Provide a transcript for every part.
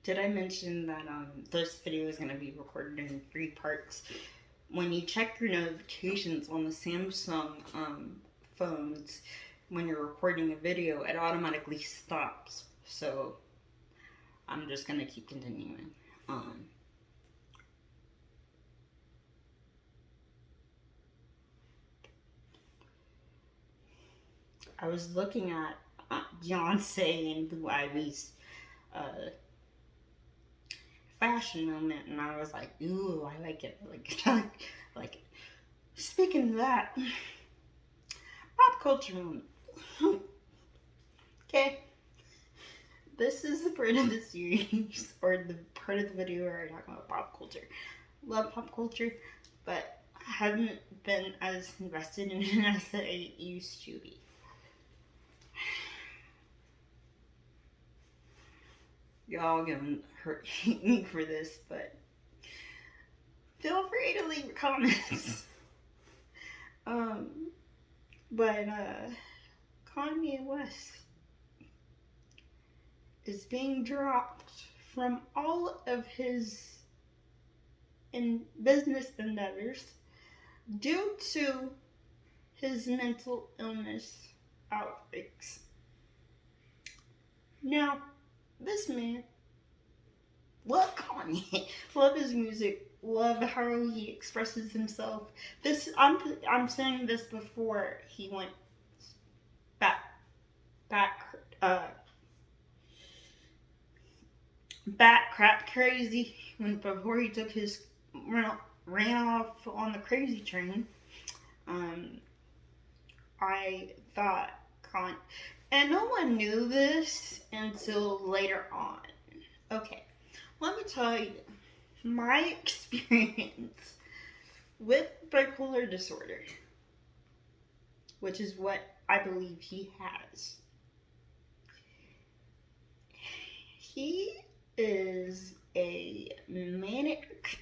Did I mention that this video is going to be recorded in 3 parts? When you check your notifications on the Samsung phones, when you're recording a video, it automatically stops. So I'm just going to keep continuing. I was looking at Beyonce and Blue Ivy's fashion moment, and I was like, ooh, I like it. I like it. Speaking of that, pop culture moment. Okay. This is the part of the series, or the part of the video where I talk about pop culture. Love pop culture, but I haven't been as invested in it as I used to be. Y'all gonna hate me for this, but feel free to leave comments. But Kanye West is being dropped from all of his business endeavors due to his mental illness outbreaks. Now, this man, love Kanye, love his music, love how he expresses himself. I'm saying this before he went bat crap crazy, before he took his ran off on the crazy train. I thought and no one knew this until later on. Okay, let me tell you my experience with bipolar disorder, which is what I believe he has. He is a manic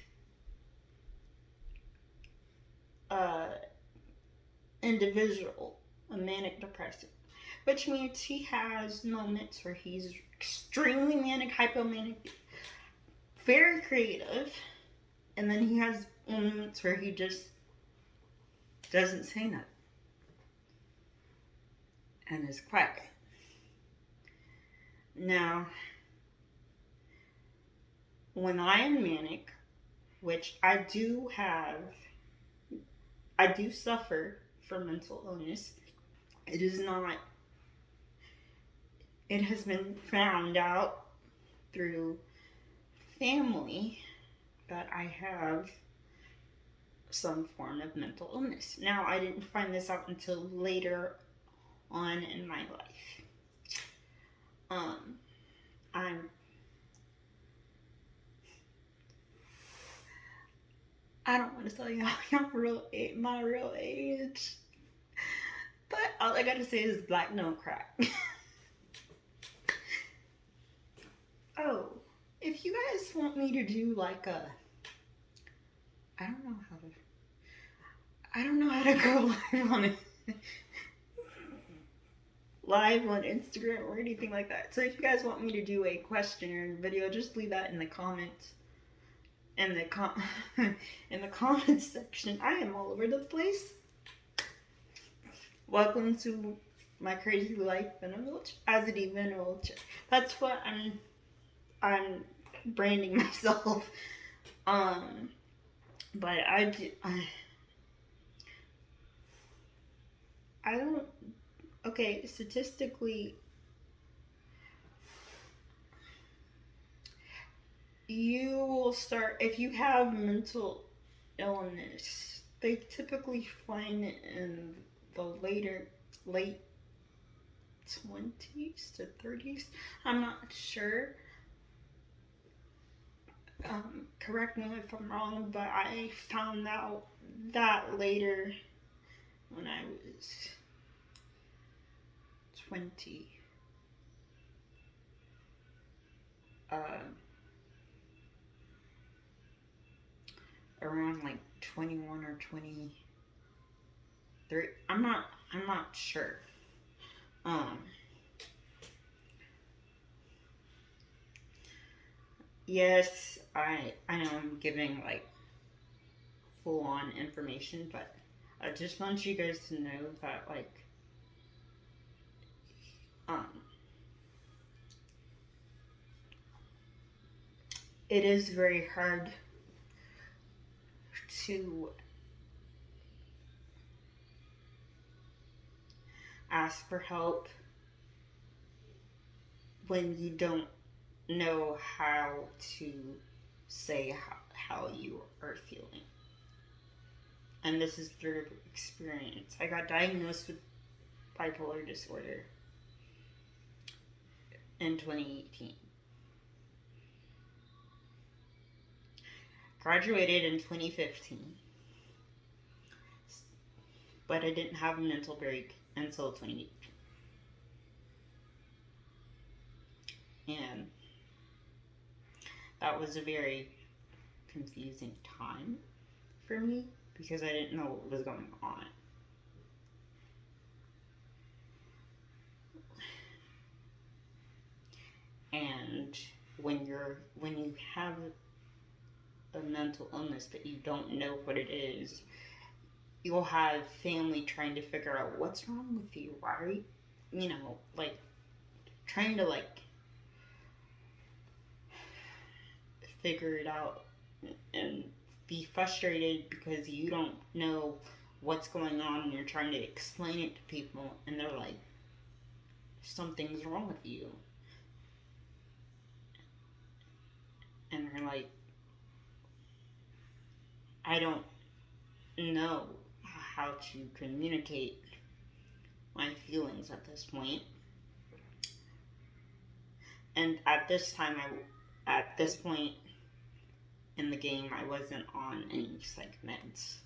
individual, a manic depressive, which means he has moments where he's extremely manic, hypomanic, very creative, and then he has moments where he just doesn't say nothing and is quiet. Now, when I am manic, which I do suffer from mental illness. It has been found out through family that I have some form of mental illness. Now, I didn't find this out until later on in my life. I don't want to tell y'all my real age, but all I gotta say is black don't crack. Oh, if you guys want me to do like I don't know how to go live on Instagram or anything like that. So if you guys want me to do a question video, just leave that in the comments. In the comments section. I am all over the place. Welcome to my crazy life as a diva in a wheelchair. That's what I'm branding myself. But I don't. Okay, statistically, you will start, if you have mental illness, they typically find it in the late 20s to 30s. I'm not sure. Correct me if I'm wrong, but I found out that later when I was 20. Around like 21 or 23. I'm not sure. yes, I know I'm giving like full on information, but I just want you guys to know that like um it is very hard to ask for help when you don't know how to say how you are feeling. And this is through experience. I got diagnosed with bipolar disorder in 2018. Graduated in 2015, but I didn't have a mental break until 2018. And that was a very confusing time for me because I didn't know what was going on. And when you have a mental illness but you don't know what it is, you'll have family trying to figure out what's wrong with you. Why are you, like trying to like figure it out and be frustrated because you don't know what's going on and you're trying to explain it to people and they're like, something's wrong with you. And they're like, I don't know how to communicate my feelings at this point. And at this point in the game, I wasn't on any psych meds.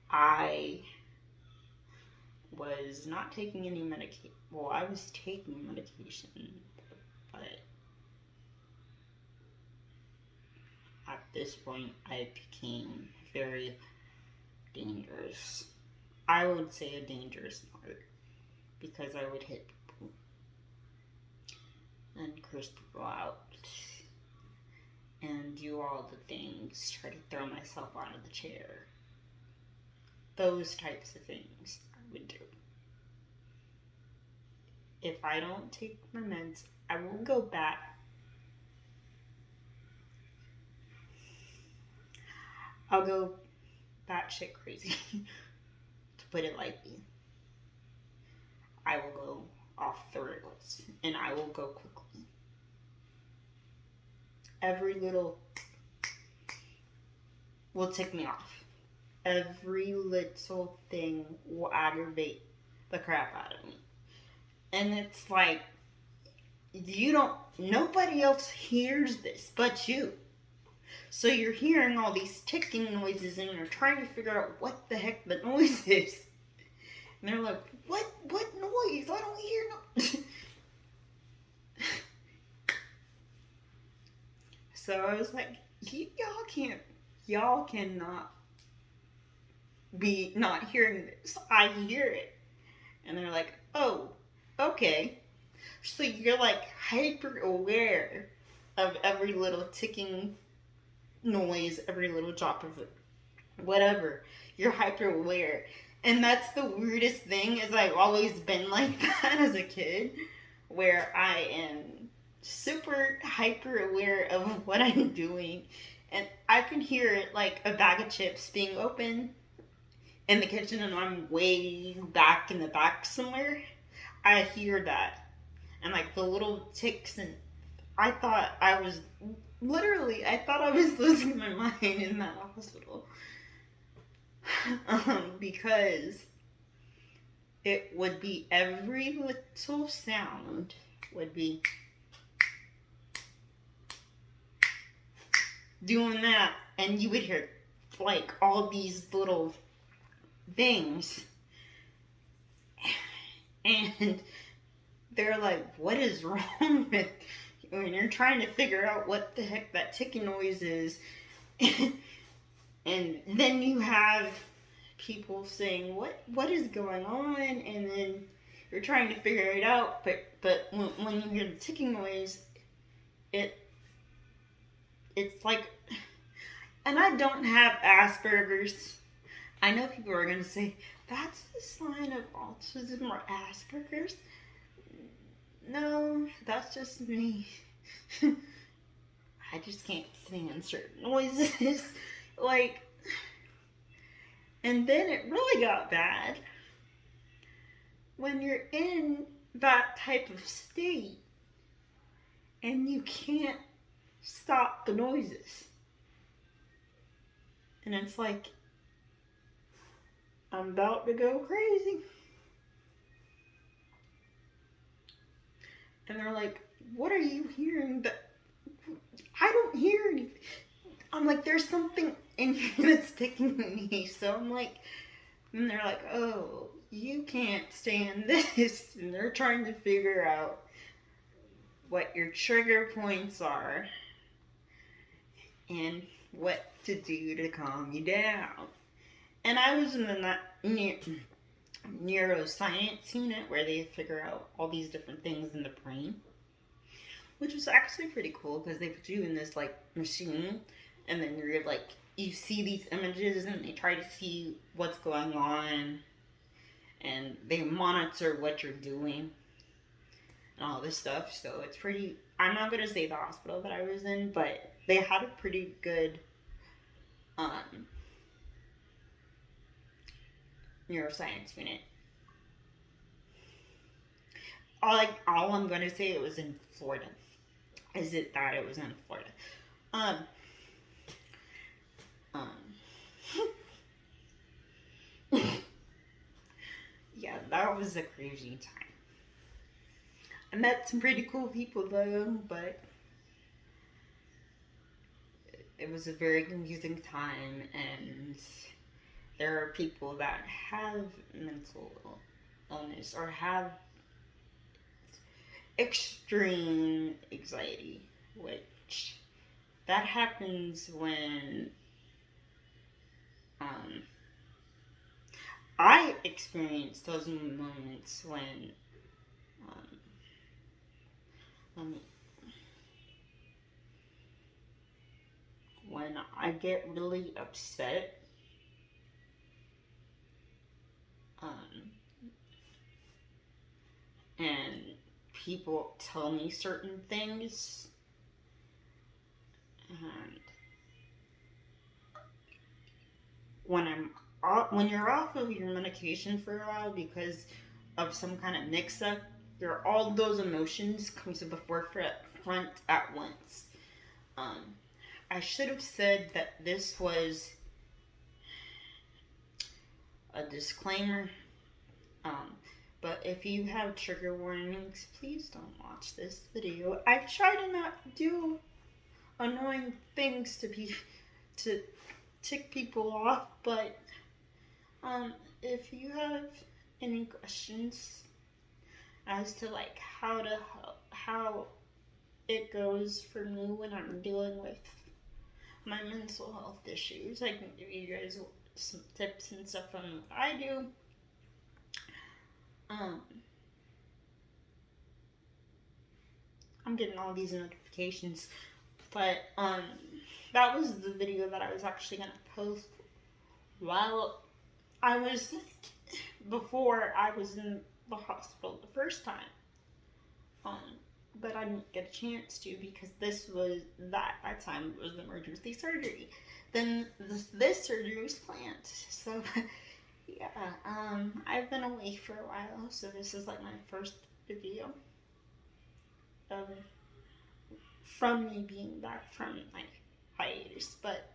I was not taking any medication. Well, I was taking medication, but at this point, I became very dangerous. I would say a dangerous part because I would hit people and curse people out and do all the things, try to throw myself out of the chair. Those types of things I would do. If I don't take my meds, I will go back. I'll go batshit crazy, to put it lightly. I will go off the rails, and I will go quickly. Every little will tick me off. Every little thing will aggravate the crap out of me. And it's like, nobody else hears this but you. So you're hearing all these ticking noises and you're trying to figure out what the heck the noise is. And they're like, what noise? I don't hear no. So I was like, y'all cannot be not hearing this. I hear it. And they're like, oh, okay. So you're like hyper aware of every little ticking noise, every little drop of it, whatever. You're hyper aware. And that's the weirdest thing, is I've always been like that as a kid, where I am super hyper aware of what I'm doing. And I can hear it like a bag of chips being open in the kitchen and I'm way back in the back somewhere. I hear that. And like the little ticks, and I thought I was losing my mind in that hospital. Because it would be every little sound would be doing that, and you would hear like all these little things, and they're like, what is wrong with you? And you're trying to figure out what the heck that ticking noise is. And then you have people saying, what is going on? And then you're trying to figure it out, but when you hear the ticking noise, it it's like, and I don't have Asperger's. I know people are gonna say that's a sign of autism or Asperger's. No, that's just me. I just can't stand certain noises. Like, and then it really got bad when you're in that type of state and you can't stop the noises. And it's like, I'm about to go crazy. And they're like, what are you hearing? That I don't hear anything. I'm like, there's something in here that's sticking me. So I'm like, and they're like, oh, you can't stand this. And they're trying to figure out what your trigger points are and what to do to calm you down. And I was in the neuroscience unit where they figure out all these different things in the brain, which was actually pretty cool because they put you in this like machine, and then you're like, you see these images and they try to see what's going on, and they monitor what you're doing and all this stuff. So it's pretty, I'm not gonna say the hospital that I was in, but they had a pretty good neuroscience unit. All I'm gonna say, it was in Florida. Is it that it was in Florida? Um, yeah, that was a crazy time. I met some pretty cool people though, but it was a very confusing time, and there are people that have mental illness or have extreme anxiety, which that happens when I experience those moments when um, when I get really upset, and people tell me certain things, and when you're off of your medication for a while because of some kind of mix-up, all those emotions come to the forefront at once. I should have said that this was a disclaimer. But if you have trigger warnings, please don't watch this video. I try to not do annoying things to tick people off, but if you have any questions as to like how it goes for me when I'm dealing with my mental health issues, I can give you guys some tips and stuff on what I do. I'm getting all these notifications, but that was the video that I was actually gonna post while before I was in the hospital the first time. But I didn't get a chance to because that time was emergency surgery. Then this surgery was planned. So yeah, I've been away for a while, so this is like my first video from me being back from my hiatus. But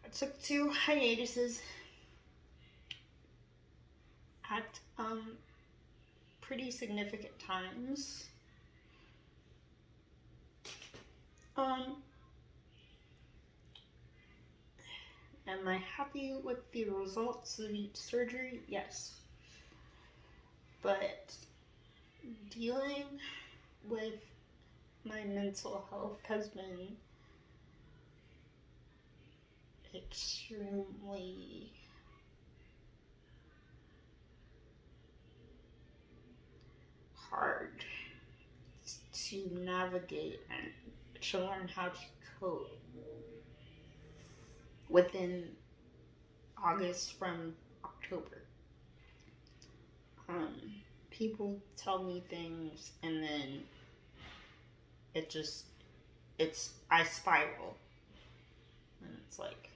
I took 2 hiatuses at pretty significant times. Am I happy with the results of each surgery? Yes. But dealing with my mental health has been extremely hard to navigate and to learn how to cope within August from October. Um, People tell me things and then it just, I spiral. And it's like,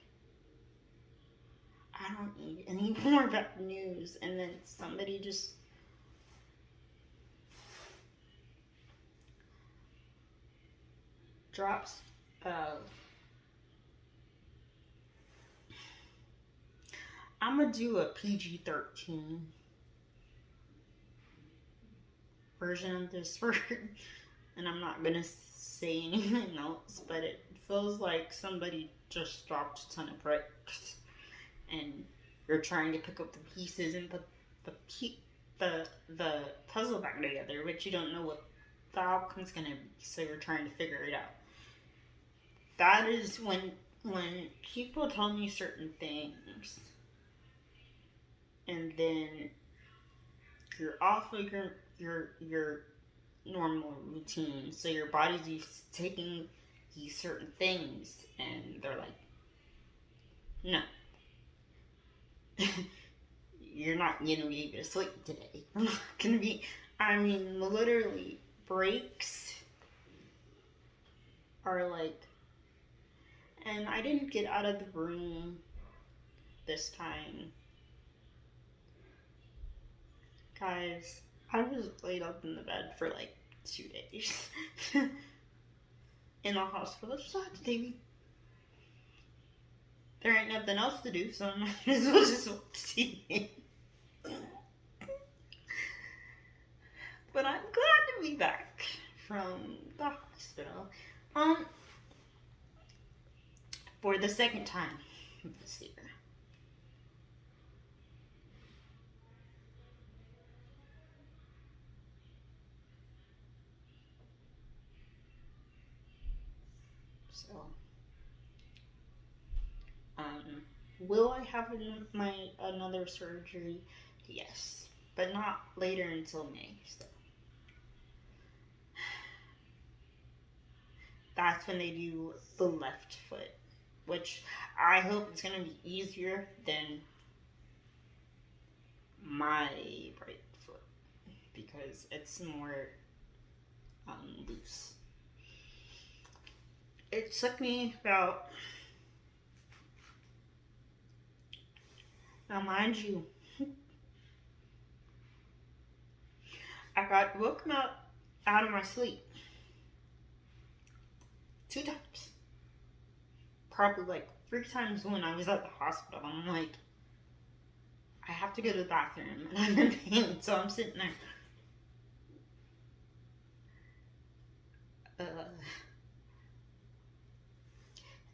I don't need any more bad news. And then somebody just drops, I'm gonna do a PG-13 version of this word, and I'm not gonna say anything else, but it feels like somebody just dropped a ton of bricks, and you're trying to pick up the pieces and put the puzzle back together, but you don't know what the outcome's gonna be, so you're trying to figure it out. That is when people tell me certain things, and then you're off of your normal routine, so your body's used to taking these certain things, and they're like, no, you're not gonna be able to sleep today. I'm not gonna be. I mean, literally, breaks are like, and I didn't get out of the room this time, guys. I was laid up in the bed for like 2 days in the hospital. Just had to take. There ain't nothing else to do, so I might as well just watch TV. But I'm glad to be back from the hospital. For the second time this year. So, will I have another surgery? Yes, but not later until May. So that's when they do the left foot, which I hope it's gonna be easier than my right foot because it's more loose. It took me about, now mind you, I got woken up out of my sleep 2 times. Probably like 3 times when I was at the hospital. I'm like, I have to go to the bathroom and I'm in pain, so I'm sitting there.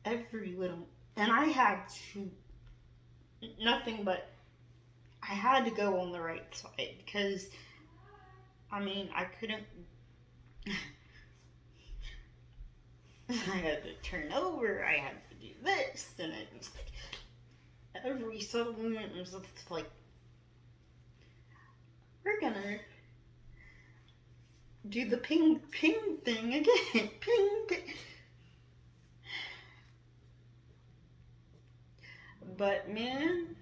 Every little, and I had to, nothing but, I had to go on the right side because, I mean, I couldn't, I had to turn over, I had to do this, and it was like, every subtle movement was just like, we're gonna do the ping thing again, ping. But man,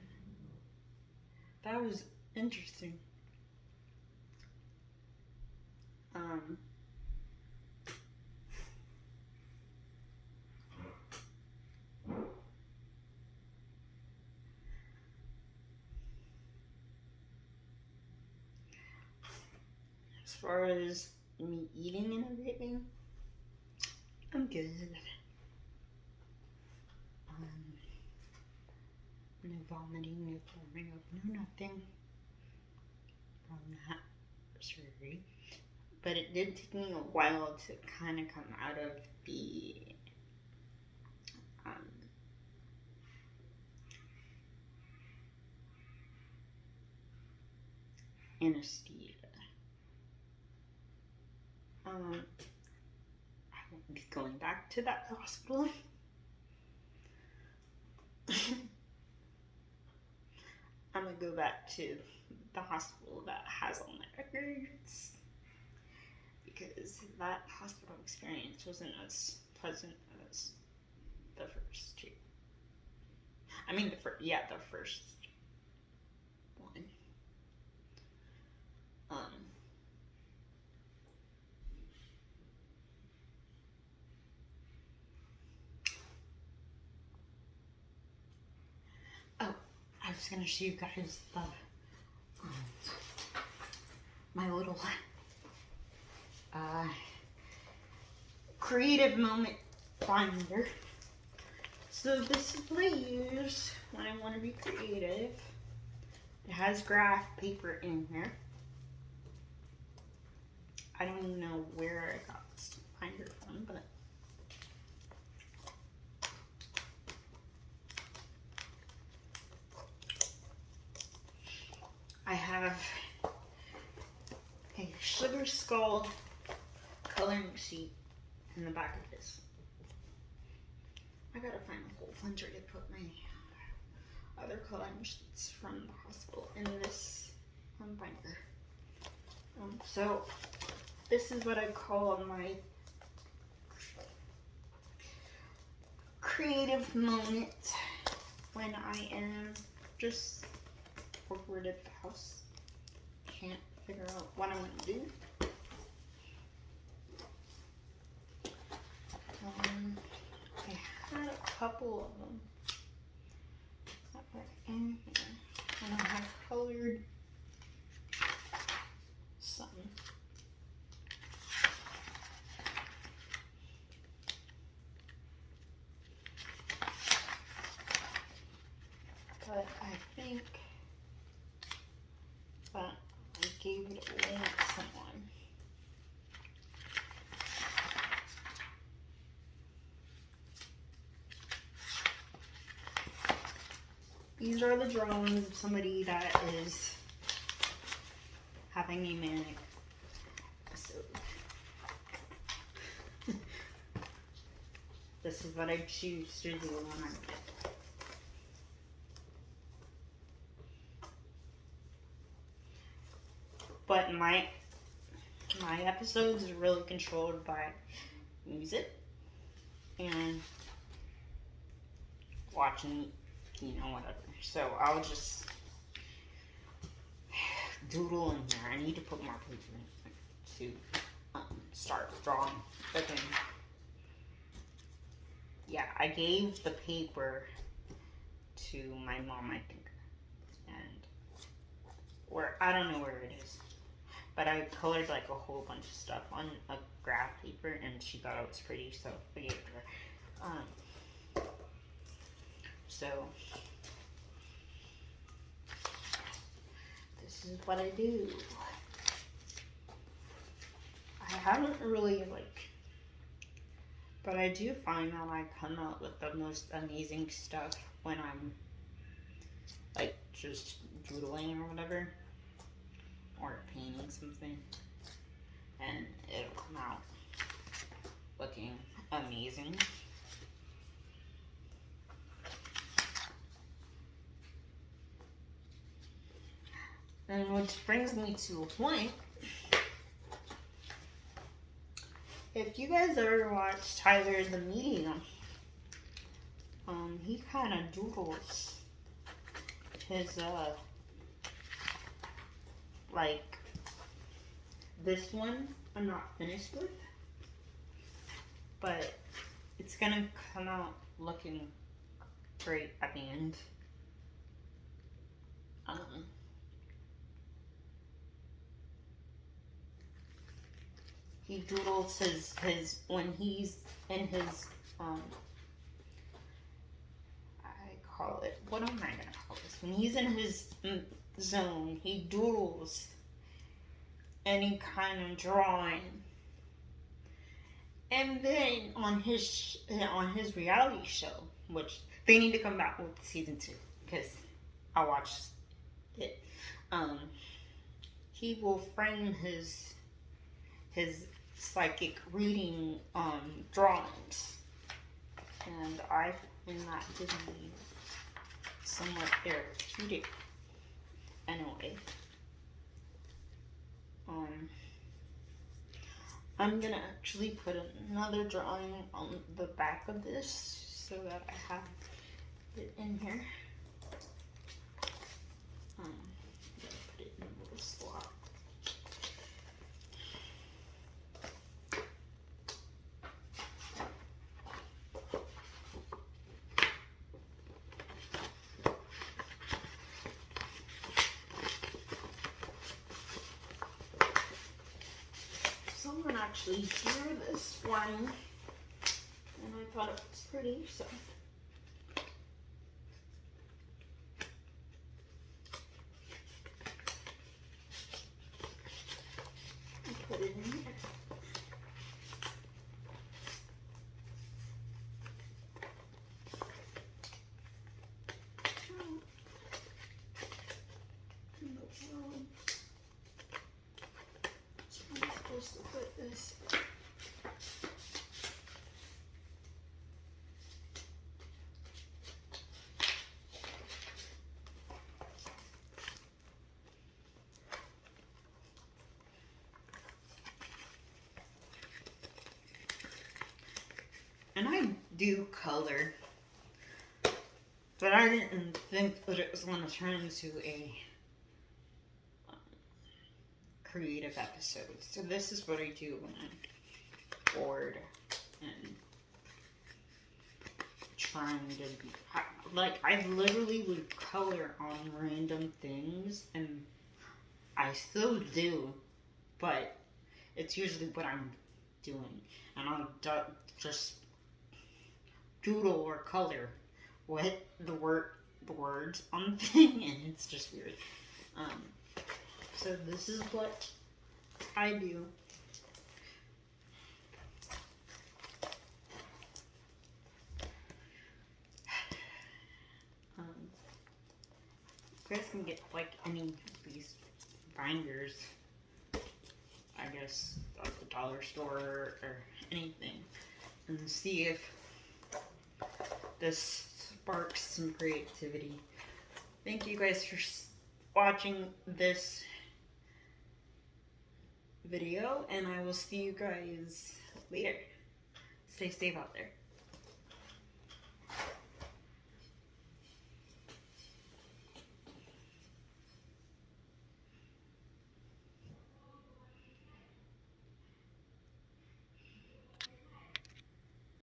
that was interesting. As far as me eating and everything, I'm good. No vomiting, no throwing up, no nothing from that surgery. But it did take me a while to kind of come out of the anesthesia. I won't be going back to that hospital. I'm gonna go back to the hospital that has all my records because that hospital experience wasn't as pleasant as the first two. I mean, the first one. Oh, I was gonna show you guys the my little creative moment finder. So this is what I use when I want to be creative. It has graph paper in here. I don't even know where I got this binder from, but I have a sugar skull coloring sheet in the back of this. I gotta find a hole puncher to put my other coloring sheets from the hospital in this binder. So this is what I call my creative moment when I am just bored at the house. Can't figure out what I'm gonna do. I had a couple of them that were in here, and I have colored some. But I think that I gave it away to someone. These are the drawings of somebody that is having a manic episode. This is what I choose to do when I'm sick. But my episodes are really controlled by music and watching, whatever. So I'll just doodle in there. I need to put more paper in to start drawing. But then, yeah, I gave the paper to my mom, I think, and I don't know where it is. But I colored like a whole bunch of stuff on a graph paper, and she thought it was pretty, so I gave it to her. So this is what I do. I haven't really but I do find that I come out with the most amazing stuff when I'm just doodling or whatever, or painting something, and it'll come out looking amazing. And which brings me to a point. If you guys ever watch Tyler the Medium, he kind of doodles his this one I'm not finished with, but it's gonna come out looking great at the end. He doodles his when he's in his I call it, what am I gonna call this? When he's in his zone, he doodles any kind of drawing. And then on his reality show, which they need to come back with season 2 because I watched it. He will frame his psychic reading drawings, and I find that to be somewhat therapeutic. Anyway, I'm gonna actually put another drawing on the back of this so that I have it in here. I'm gonna put it in a little slot. Someone actually drew this one, and I thought it was pretty, so. I put it in here. I'm supposed to put this. And I do color, but I didn't think that it was going to turn into a creative episode. So this is what I do when I'm bored and trying to be, like, I literally would color on random things, and I still do, but it's usually what I'm doing, and I'll just doodle or color with the words on the thing, and it's just weird. So this is what I do. You guys can get like any of these binders, I guess, at the dollar store or anything, and see if this sparks some creativity. Thank you guys for watching this video, and I will see you guys later. Stay safe out there.